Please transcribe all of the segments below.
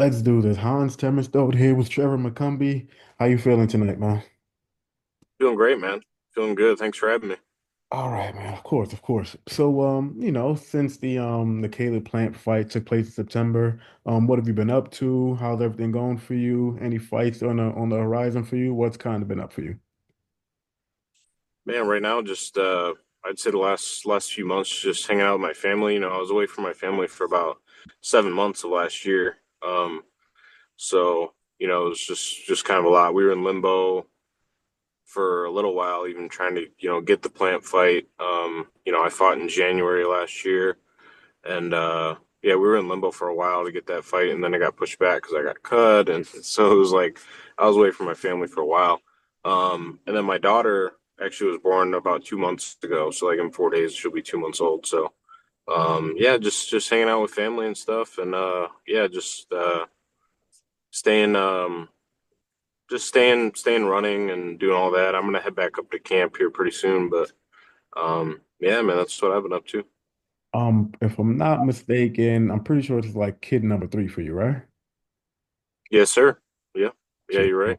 Let's do this. Hans Temmerstode here with Trevor McCumby. How you feeling tonight, man? Doing great, man. Feeling good. Thanks for having me. All right, man. Of course, of course. So, since the Caleb Plant fight took place in September, what have you been up to? How's everything going for you? Any fights on the horizon for you? What's kind of been up for you? Man, right now, just I'd say the last few months, just hanging out with my family. I was away from my family for about 7 months of last year. So it was just kind of a lot. We were in limbo for a little while, even trying to get the plant fight. I fought in January last year, and yeah, we were in limbo for a while to get that fight, and then I got pushed back because I got cut, and so it was like I was away from my family for a while. And then my daughter actually was born about 2 months ago, so like in 4 days she'll be 2 months old. So yeah, just hanging out with family and stuff, and yeah, just staying staying running and doing all that. I'm gonna head back up to camp here pretty soon, but yeah, man, that's what I've been up to. If I'm not mistaken, I'm pretty sure it's like kid number three for you, right? Yes, sir. Yeah, yeah, Shit. you're All right.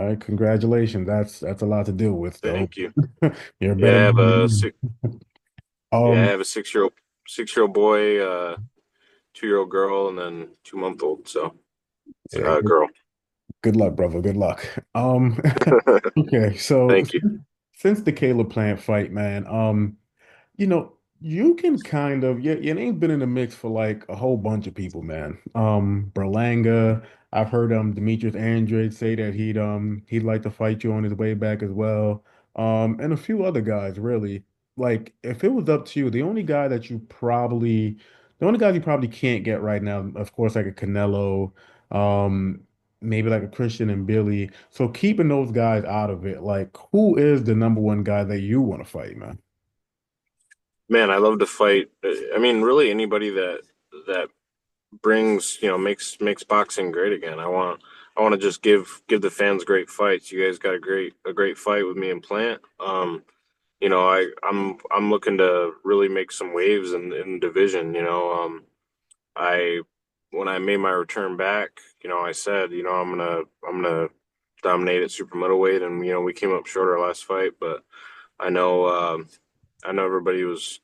right, congratulations. That's a lot to deal with, though. Thank you. You're a Yeah, better I have man than a me. six. Yeah, I Um, have a six-year-old boy, 2-year-old girl, and then 2 month old. So it's yeah, a girl. good luck, brother. Good luck. Okay, so Thank you. since the Caleb Plant fight, man, you can kind of your name's been in the mix for like a whole bunch of people, man. Berlanga, I've heard Demetrius Andrade say that he'd like to fight you on his way back as well. And a few other guys, really. Like, if it was up to you, the only guys you probably can't get right now, of course, like a Canelo, um, maybe like a Christian and Billy. So keeping those guys out of it, like, who is the number one guy that you want to fight, man? Man, I love to fight. I mean, really anybody that brings, makes boxing great again. I want to just give the fans great fights. You guys got a great fight with me and Plant. I'm looking to really make some waves in the division. I when I made my return back, I said, I'm gonna dominate at super middleweight, and we came up short our last fight, but I know I know everybody was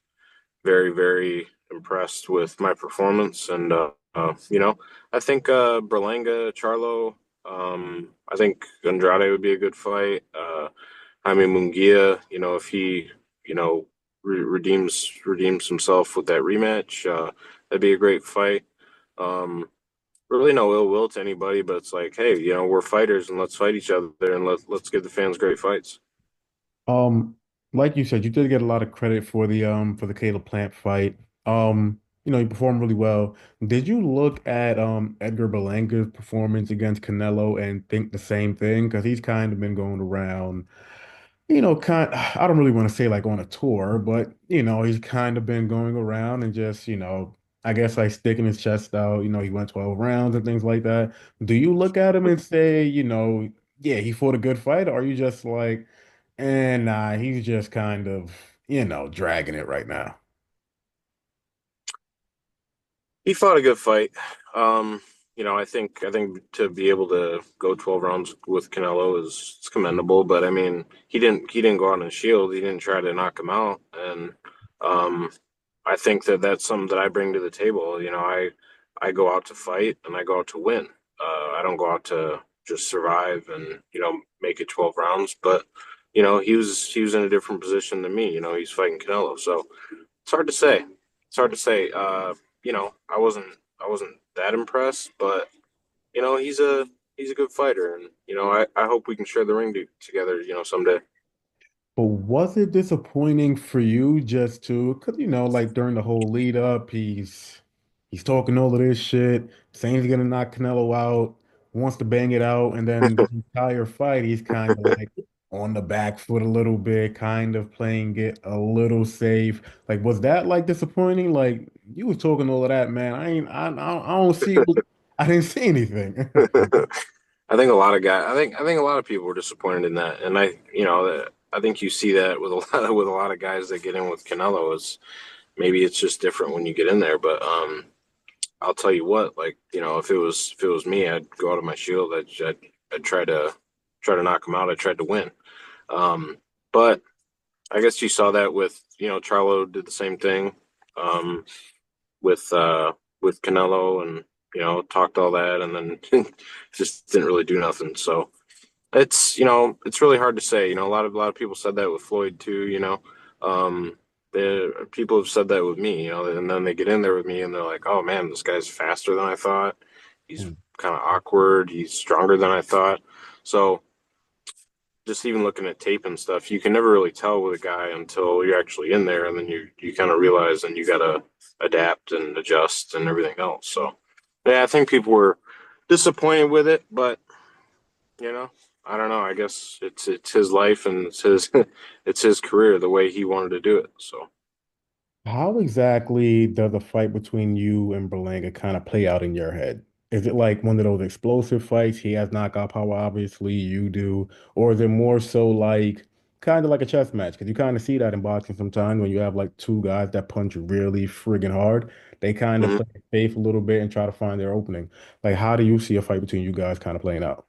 very very impressed with my performance, and I think Berlanga, Charlo, I think Andrade would be a good fight. Jaime Munguia, if he redeems himself with that rematch, that'd be a great fight. Um, Really no ill will to anybody, but it's like, hey, we're fighters and let's fight each other and let's give the fans great fights. Um, like you said, you did get a lot of credit for the Caleb Plant fight. You performed really well. Did you look at Edgar Berlanga's performance against Canelo and think the same thing? Because he's kind of been going around, I don't really want to say like on a tour, but he's kind of been going around and just, I guess like sticking his chest out, he went 12 rounds and things like that. Do you look at him and say, yeah, he fought a good fight, or are you just like, and nah, he's just kind of, dragging it right now. He fought a good fight. I think to be able to go 12 rounds with Canelo is commendable, but I mean, he didn't go out on shield. He didn't try to knock him out, and um, I think that's something that I bring to the table. I go out to fight and I go out to win. I don't go out to just survive and make it 12 rounds. But he was in a different position than me. He's fighting Canelo, so it's hard to say. It's hard to say. I wasn't that impressed, but he's a good fighter, and I hope we can share the ring together. Someday. But was it disappointing for you just to, because like during the whole lead up, he's talking all of this shit, saying he's gonna knock Canelo out, wants to bang it out, and then the entire fight he's kind of like on the back foot a little bit, kind of playing it a little safe. Like, was that like disappointing? Like you was talking all of that, man. I don't see, I didn't see anything. I think a lot of people were disappointed in that, and I think you see that with a lot of guys that get in with Canelo is maybe it's just different when you get in there, but I'll tell you what, like, if it was me, I'd go out of my shield. I'd try to knock him out. I tried to win. Um, but I guess you saw that with, Charlo did the same thing um, with Canelo, and talked all that, and then just didn't really do nothing. So it's really hard to say. A lot of people said that with Floyd too. Um, the people have said that with me. And then they get in there with me, and they're like, "Oh man, this guy's faster than I thought. He's Hmm. kind of awkward. He's stronger than I thought." So just even looking at tape and stuff, you can never really tell with a guy until you're actually in there, and then you kind of realize, and you gotta adapt and adjust and everything else. So yeah, I think people were disappointed with it, but you know, I don't know. I guess it's his life, and it's his it's his career the way he wanted to do it. So How exactly does a fight between you and Berlanga kind of play out in your head? Is it like one of those explosive fights? He has knockout power, obviously, you do. Or is it more so like kind of like a chess match? Because you kind of see that in boxing sometimes when you have like two guys that punch really friggin' hard. They kind of mhm. play it safe a little bit and try to find their opening. Like, how do you see a fight between you guys kind of playing out?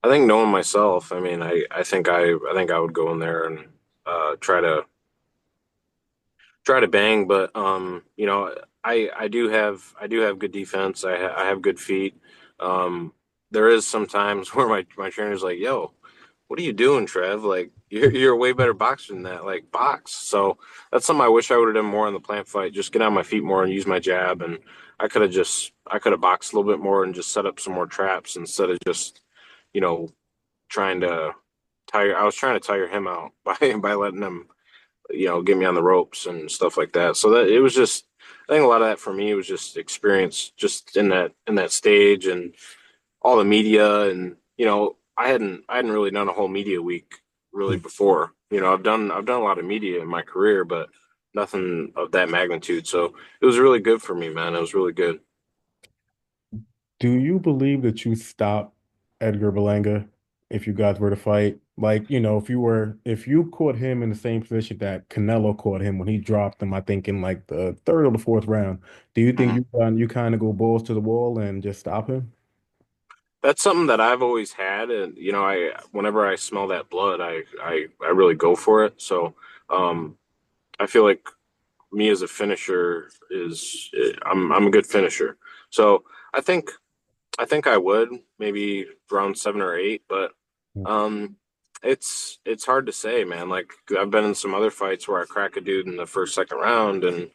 I think knowing myself, I mean, I think I would go in there and try to bang, but I do have good defense. I have good feet. Um, there is sometimes where my trainer's like, "Yo, what are you doing, Trev? Like you're a way better boxer than that. Like box." So that's something I wish I would have done more in the plant fight. Just get on my feet more and use my jab, and I could have boxed a little bit more and just set up some more traps instead of just you know trying to tire. I was trying to tire him out by letting him get me on the ropes and stuff like that. So that it was just, I think a lot of that for me was just experience, just in that stage and all the media, and I hadn't really done a whole media week really before. I've done a lot of media in my career, but nothing of that magnitude. So it was really good for me, man. It was really good. Do you believe that you stop Edgar Berlanga if you guys were to fight? Like, if you caught him in the same position that Canelo caught him when he dropped him, I think in like the third or the fourth round, do you think Mhm. you kind of go balls to the wall and just stop him? That's something that I've always had, and I whenever I smell that blood, I really go for it. So um, I feel like me as a finisher I'm a good finisher. So I think I think I would maybe round 7 or 8, but um it's hard to say, man. Like I've been in some other fights where I crack a dude in the first, second round, and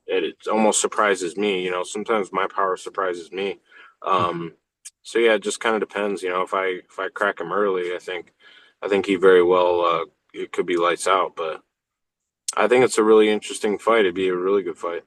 it almost surprises me. Sometimes my power surprises me. Um so yeah, it just kind of depends. If I crack him early, I think he very well it could be lights out, but I think it's a really interesting fight. It'd be a really good fight.